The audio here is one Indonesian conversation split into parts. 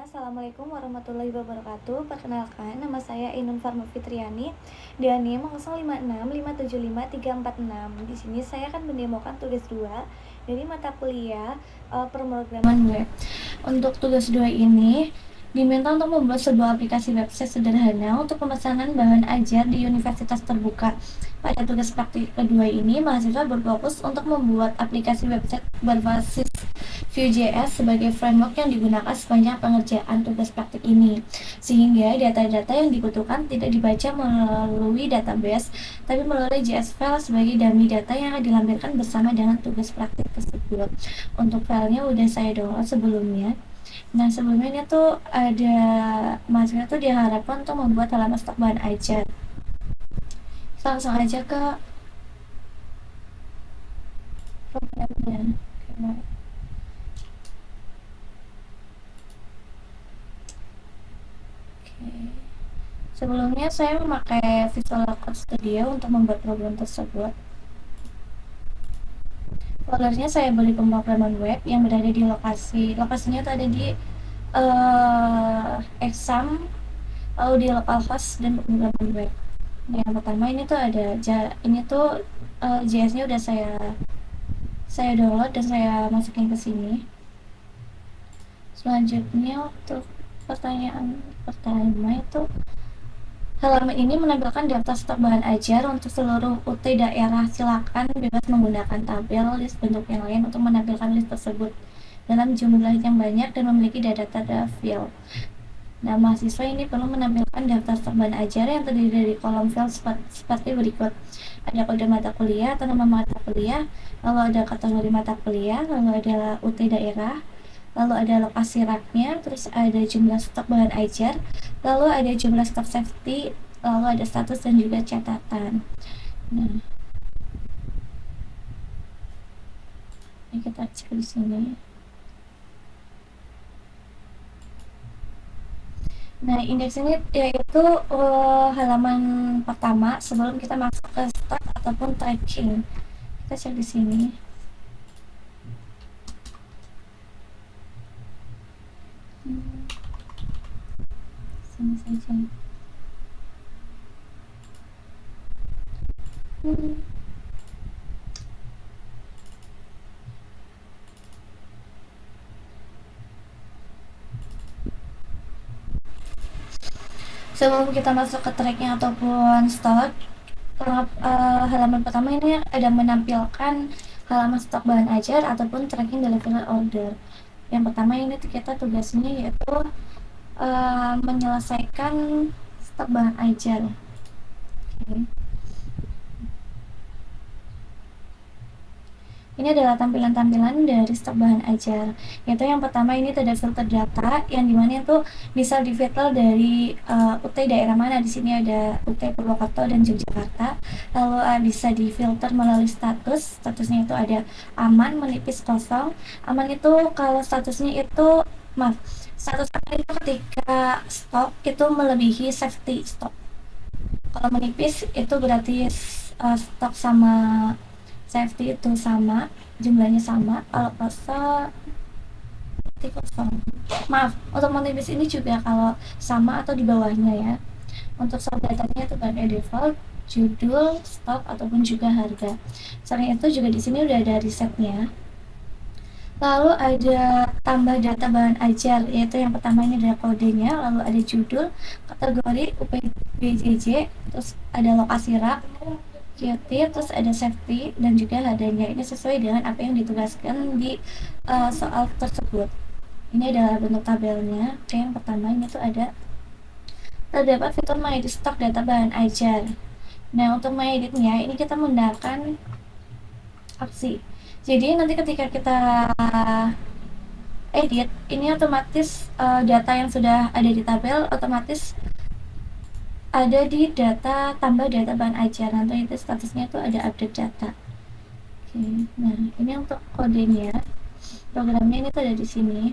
Assalamualaikum warahmatullahi wabarakatuh. Perkenalkan, nama saya Ainun Farma Fitriani dan NIM 056575346. Di sini saya akan mendemokan tugas 2 dari mata kuliah pemrograman web. Untuk tugas 2 ini diminta untuk membuat sebuah aplikasi website sederhana untuk pemesanan bahan ajar di universitas terbuka. Pada tugas praktik kedua ini, mahasiswa berfokus untuk membuat aplikasi website berbasis Vue.js sebagai framework yang digunakan sepanjang pengerjaan tugas praktik ini, sehingga data-data yang dibutuhkan tidak dibaca melalui database, tapi melalui JS file sebagai dummy data yang akan dilampirkan bersama dengan tugas praktik tersebut. Untuk filenya udah saya download sebelumnya. Nah, sebelumnya ini tuh ada mahasiswa tuh diharapkan untuk membuat halaman stok bahan ajar. Langsung aja ke programnya. Sebelumnya saya memakai Visual Code Studio untuk membuat program tersebut. Foldernya saya beli pemrograman web yang berada di lokasinya itu ada di exam, lalu di localhost dan pemrograman web. Nah, yang pertama ini tuh ada JS-nya udah saya download dan saya masukin ke sini. Selanjutnya untuk pertanyaan pertama itu, halaman ini menampilkan daftar stok bahan ajar untuk seluruh UT daerah. Silakan bebas menggunakan tabel, list, bentuk yang lain untuk menampilkan list tersebut dalam jumlah yang banyak dan memiliki data file. Nah, mahasiswa ini perlu menampilkan daftar stok bahan ajar yang terdiri dari kolom file seperti berikut. Ada kode mata kuliah atau nama mata kuliah, lalu ada kategori mata kuliah, lalu ada UT daerah, lalu ada lokasi raknya, terus ada jumlah stok bahan ajar, lalu ada jumlah stok safety, lalu ada status dan juga catatan. Nah, ini kita cek di sini. Nah, indeks ini yaitu halaman pertama sebelum kita masuk ke start ataupun tracking. Kita cek di sini. Sini saja. Sebelum kita masuk ke tracknya ataupun start, halaman pertama ini ada menampilkan halaman stok bahan ajar ataupun tracking delivery order. Yang pertama ini kita tugasnya yaitu menyelesaikan stok bahan ajar. Okay. Ini adalah tampilan-tampilan dari stok bahan ajar. Yaitu yang pertama ini ada filter data, yang dimana itu bisa difilter dari UT daerah mana. Di sini ada UT Purwokerto dan Yogyakarta. Lalu bisa difilter melalui statusnya itu ada aman, menipis, kosong. Aman itu kalau statusnya itu status aman itu ketika stok itu melebihi safety stok. Kalau menipis itu berarti stok sama safety itu sama, jumlahnya sama. Kalau kosong, untuk menipis ini juga kalau sama atau di bawahnya ya. Untuk source datanya itu by default judul, stok ataupun juga harga. Selain itu juga di sini udah ada risetnya. Lalu ada tambah data bahan ajar, yaitu yang pertama ini adalah kodenya, lalu ada judul, kategori, UPBJJ, terus ada lokasi rak, QT, terus ada safety dan juga harganya. Ini sesuai dengan apa yang ditugaskan di soal tersebut. Ini adalah bentuk tabelnya. Oke, yang pertama ini tuh ada terdapat fitur mengedit stok data bahan ajar. Nah, untuk mengeditnya ini kita menggunakan aksi. Jadi nanti ketika kita edit, ini otomatis data yang sudah ada di tabel otomatis ada di data tambah data bahan ajar. Nanti itu statusnya tuh ada update data. Oke, nah ini untuk kodenya, programnya ini tuh ada di sini.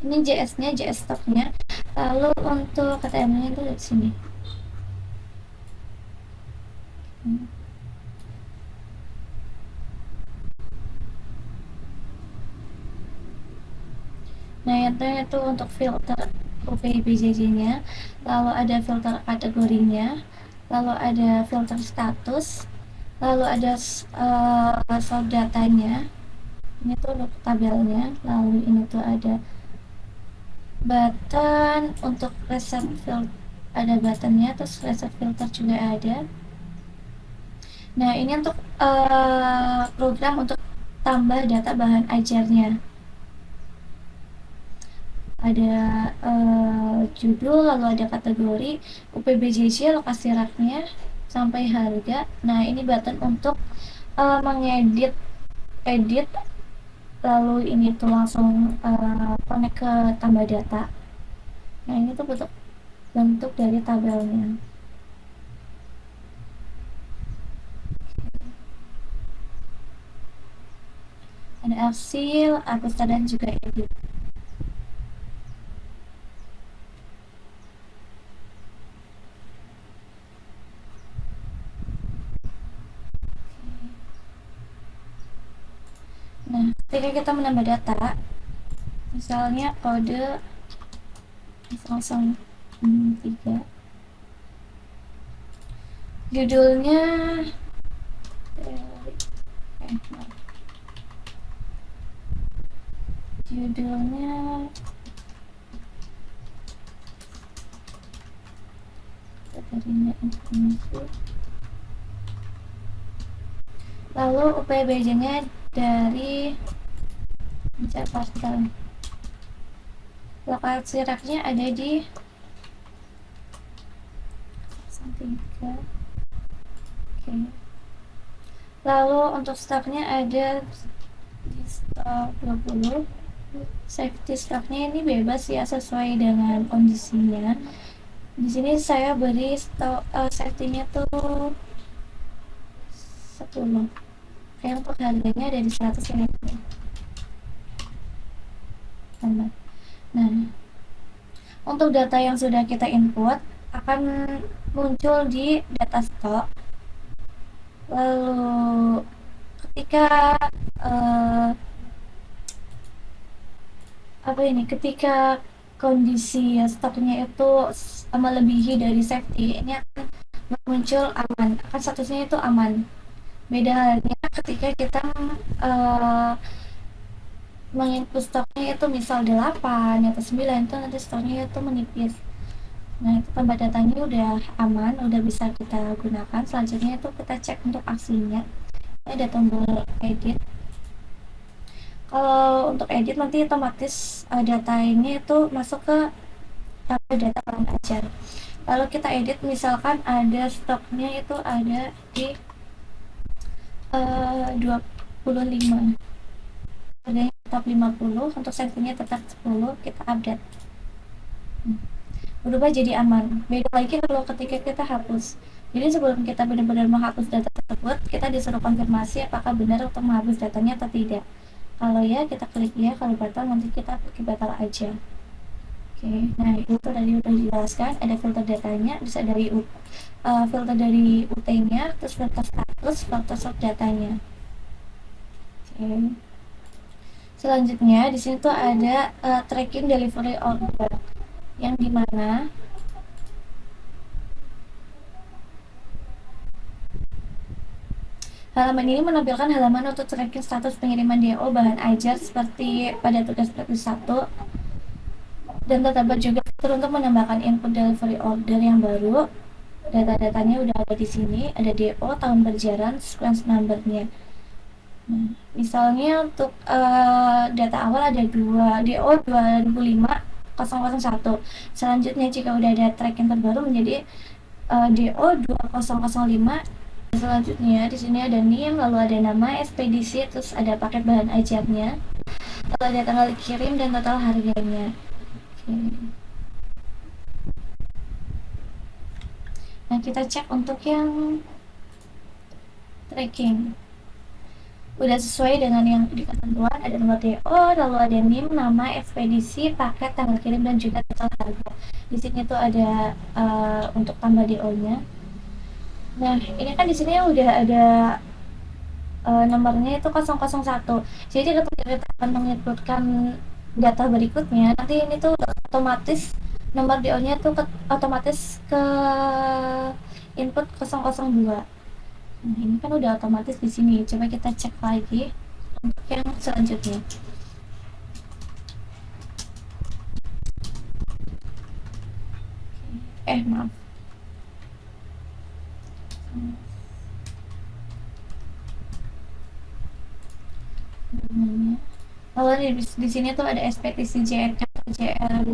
Ini JS-nya, JS stoknya. Lalu untuk HTML-nya itu ada di sini. Nah, itu untuk filter UVBJJ-nya, lalu ada filter kategorinya, lalu ada filter status, lalu ada sort datanya. Ini tuh untuk tabelnya, lalu ini tuh ada button untuk reset filter, ada buttonnya, terus reset filter juga ada. Nah, ini untuk program untuk tambah data bahan ajarnya. Ada judul, lalu ada kategori, UPBJJ, lokasi raknya, sampai harga. Nah, ini button untuk mengedit lalu ini tuh langsung connect ke tambah data. Nah, ini tuh bentuk dari tabelnya. Ada arsil, Agusta, dan juga edit. Nah, ketika kita menambah data, misalnya kode 003, judulnya informasi, lalu UPBJ-nya dari Pascal. Lokasi raknya ada di 3. Oke. Lalu untuk stoknya ada di stok 20. Safety stoknya ini bebas ya, sesuai dengan kondisinya. Di sini saya beri stok safety-nya tuh 10. Kayak untuk harganya ada di 100 ini. Nah, untuk data yang sudah kita input akan muncul di data stok. Lalu ketika ketika kondisi stoknya itu melebihi dari safety, ini akan muncul aman, akan statusnya itu aman. Beda halnya ketika kita menginput stoknya itu misal 8 atau 9, itu nanti stoknya itu menipis. Nah, itu tambah datanya udah aman, udah bisa kita gunakan. Selanjutnya itu kita cek untuk aksinya. Ini ada tombol edit. Kalau untuk edit nanti otomatis data ini itu masuk ke data bahan ajar. Lalu kita edit, misalkan ada stoknya itu ada di 25, harganya tetap 50, untuk safety-nya tetap 10, kita update. Berubah jadi aman. Beda lagi kalau ketika kita hapus. Jadi sebelum kita benar-benar menghapus data tersebut, kita disuruh konfirmasi apakah benar untuk menghapus datanya atau tidak. Kalau ya, kita klik ya. Kalau batal, nanti kita klik batal aja. Oke, nah itu tadi udah dijelaskan. Ada filter datanya, bisa dari filter dari UT-nya, terus filter status, filter sort datanya. Oke. Selanjutnya di sini tuh ada tracking delivery order, yang dimana halaman ini menampilkan halaman untuk tracking status pengiriman DO bahan ajar seperti pada tugas praktis 1, dan terdapat juga fitur untuk menambahkan input delivery order yang baru. Data-datanya udah ada di sini, ada DO, tahun berjalan, sequence number-nya. Nah, misalnya untuk data awal ada 2 DO 2005-001. Selanjutnya jika udah ada tracking terbaru menjadi DO 2005. Selanjutnya di sini ada NIM, lalu ada nama, ekspedisi, terus ada paket bahan ajarnya, lalu ada tanggal kirim dan total harganya. Nah, kita cek untuk yang tracking. Udah sesuai dengan yang di ketentuan, ada nomor DO, lalu ada NIM, nama, ekspedisi, paket, tanggal kirim, dan juga total harga. Di sini tuh ada untuk tambah DO-nya. Nah, ini kan di sini udah ada nomornya itu 001. Jadi ketika kita akan menginputkan data berikutnya, nanti ini tuh otomatis nomor DO-nya tuh otomatis ke input 002. Nah, ini kan udah otomatis di sini. Coba kita cek lagi untuk yang selanjutnya. Maaf. Lalu di sini tuh ada ekspektasi JN atau JN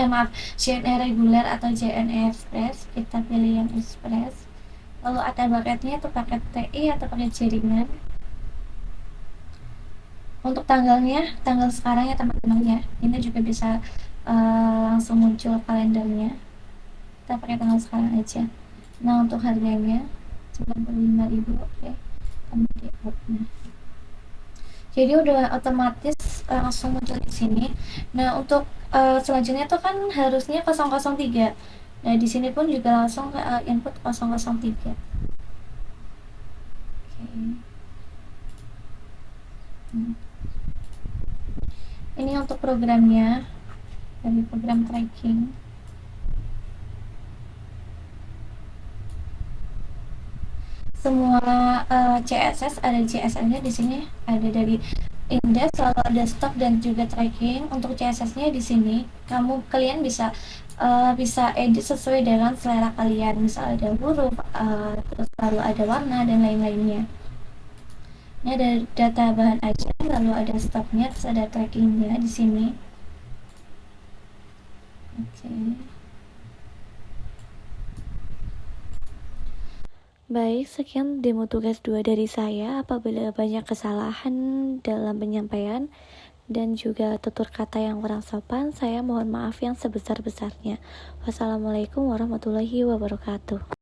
maaf, JNE reguler atau JNE express. Kita pilih yang express. Lalu ada paketnya itu paket TI atau paket jaringan. Untuk tanggalnya, tanggal sekarang ya teman-teman ya. Ini juga bisa langsung muncul kalendernya. Kita pakai tanggal sekarang aja. Nah, untuk harganya 95.000. Oke. Nah, jadi udah otomatis langsung muncul di sini. Nah, untuk selanjutnya tuh kan harusnya 003. Nah, di sini pun juga langsung input 003. Ini untuk programnya, dari program tracking. Semua CSS ada CSS-nya di sini, ada dari index, lalu ada stock dan juga tracking. Untuk CSS-nya di sini kalian bisa edit sesuai dengan selera kalian. Misal ada huruf, terus lalu ada warna dan lain-lainnya. Ini ada data bahan aja, lalu ada stocknya, terus ada trackingnya di sini. Oke. Baik, sekian demo tugas 2 dari saya. Apabila banyak kesalahan dalam penyampaian dan juga tutur kata yang kurang sopan, saya mohon maaf yang sebesar-besarnya. Wassalamualaikum warahmatullahi wabarakatuh.